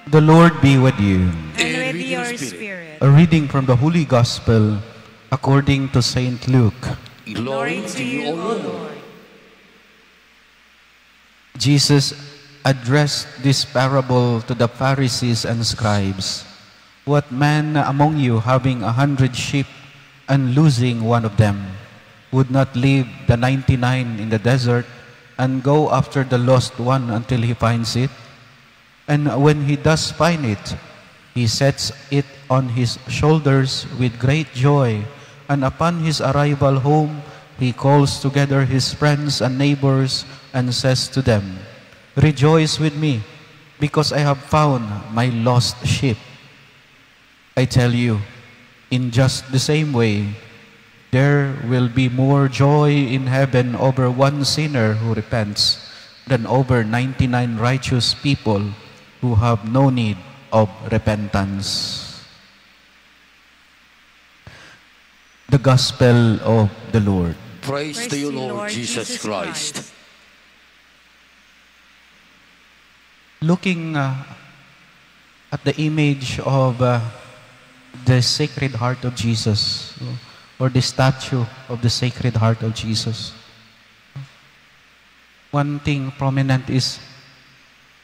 The Lord be with you. And with your spirit. A reading from the Holy Gospel according to Saint Luke. Glory to you, O Lord. Jesus addressed this parable to the Pharisees and scribes. What man among you, having 100 sheep and losing one of them, would not leave the 99 in the desert and go after the lost one until he finds it? And when he does find it, he sets it on his shoulders with great joy, and upon his arrival home, he calls together his friends and neighbors and says to them, "Rejoice with me, because I have found my lost sheep." I tell you, in just the same way, there will be more joy in heaven over one sinner who repents than over 99 righteous people who have no need of repentance. The Gospel of the Lord. Praise to you, Lord Jesus Christ. Looking at the image of the Sacred Heart of Jesus, or the statue of the Sacred Heart of Jesus, one thing prominent is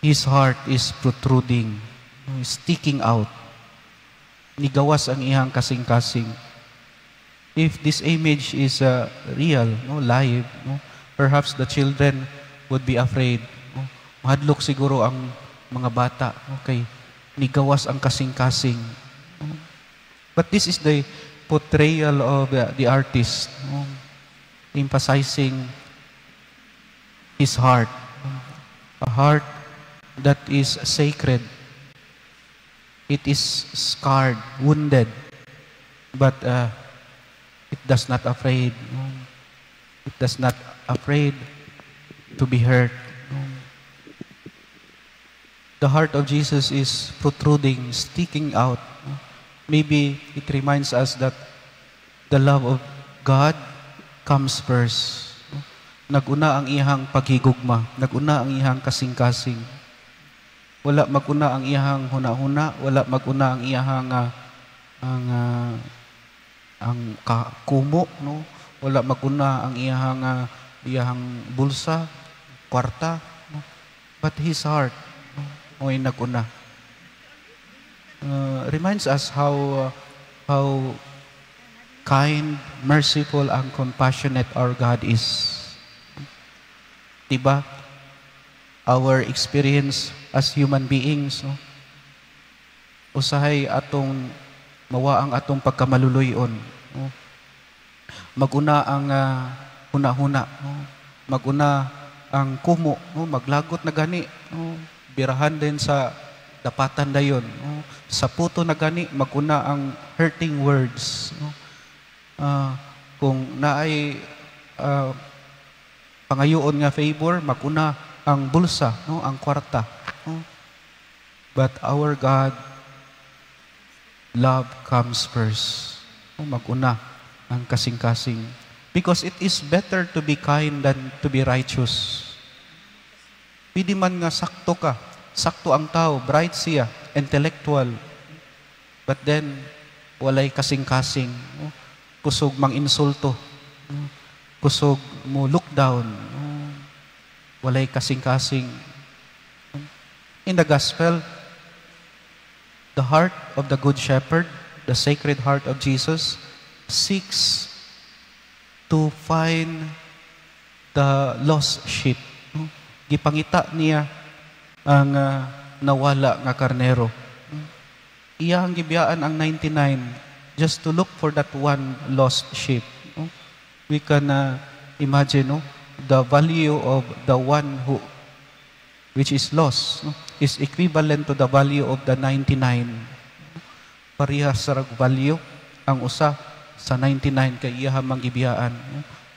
his heart is protruding, sticking out. Nigawas ang ihang kasing-kasing. If this image is real, live, perhaps the children would be afraid. Mahadlok siguro ang mga bata. Okay, nigawas ang kasing-kasing. But this is the portrayal of the artist, emphasizing his heart. A heart that is sacred. It is scarred, wounded, but it does not afraid. It does not afraid to be hurt. The heart of Jesus is protruding, sticking out. Maybe it reminds us that the love of God comes first. Naguna ang ihang paghigugma, naguna ang ihang kasing-kasing. Wala maguna ang iyahang huna-huna, wala maguna ang iyahang kumo, no? Wala maguna ang iyahang bulsa, kwarta, no? But his heart, no, ay naguna. Reminds us how kind, merciful, and compassionate our God is. Diba? Our experience as human beings, no? Usahay atong mawa ang atong pagkamaluluyon, no? Maguna ang huna-huna, no? Maguna ang kumo, no? Maglagot na gani, no? Birahan din sa dapatan dayon, no? Sa puto na gani, maguna ang hurting words, no? Kung naay pangayoon nga favor, maguna ang bulsa, no? Ang kwarta, no? But our God, love comes first. No? Maguna ang kasing-kasing. Because it is better to be kind than to be righteous. Pwede man nga sakto ka, sakto ang tao, bright siya, intellectual. But then, walay kasing-kasing. No? Kusog mang insulto. No? Kusog mo look down. No? Walay kasing-kasing. In the Gospel, the heart of the Good Shepherd, the Sacred Heart of Jesus, seeks to find the lost sheep. Gipangita niya ang nawala nga karnero. Iya ang gibiyaan ang 99 just to look for that one lost sheep. We can imagine, the value of the one which is lost, is equivalent to the value of the 99. Parehas sa value ang usa sa 99 kay iya mang gibiyaan.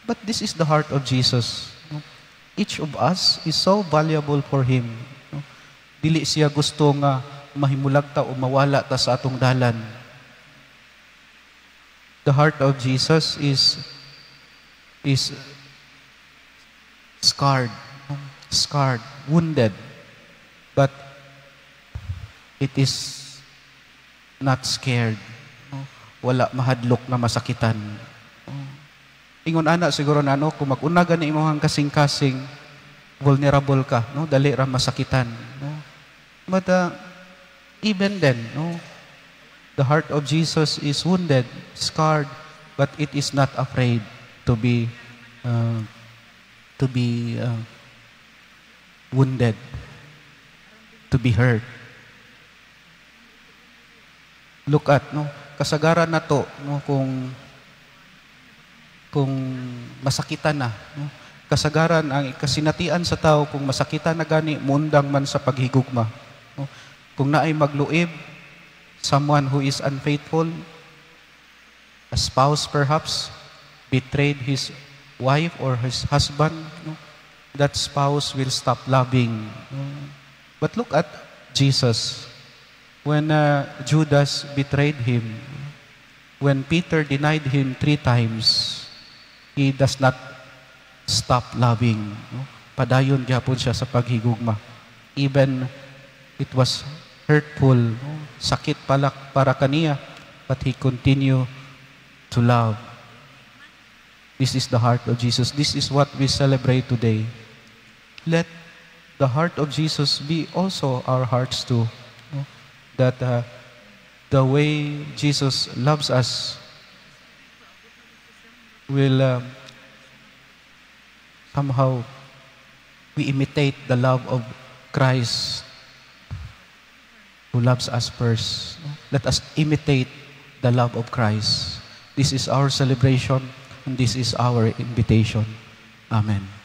But this is the heart of Jesus. Each of us is so valuable for Him. Dili siya gusto nga mahimulag ta o mawala ta sa atong dalan. The heart of Jesus is scarred, wounded. But it is not scared. No? Wala mahadlok na masakitan. No? Ingon ana siguro na kung mag-una gani imong kasing-kasing, vulnerable ka, no? Dali ra masakitan. No? But even then, no? The heart of Jesus is wounded, scarred, but it is not afraid to be wounded, to be hurt. Look at, no, kasagaran na to, no, kung masakitan na, no, kasagaran ang kasinatian sa tao kung masakitan na gani mundang man sa paghigugma, no. Kung naay magluib, someone who is unfaithful, a spouse perhaps betrayed his wife or his husband, no, that spouse will stop loving. No. But look at Jesus. When Judas betrayed him, when Peter denied him 3 times, he does not stop loving. No? Padayon gyapon siya sa paghigugma. Even it was hurtful, no? Sakit para kaniya, but he continue to love. This is the heart of Jesus. This is what we celebrate today. Let the heart of Jesus be also our hearts too. No? That the way Jesus loves us will somehow we imitate the love of Christ who loves us first. Let us imitate the love of Christ. This is our celebration and this is our invitation. Amen.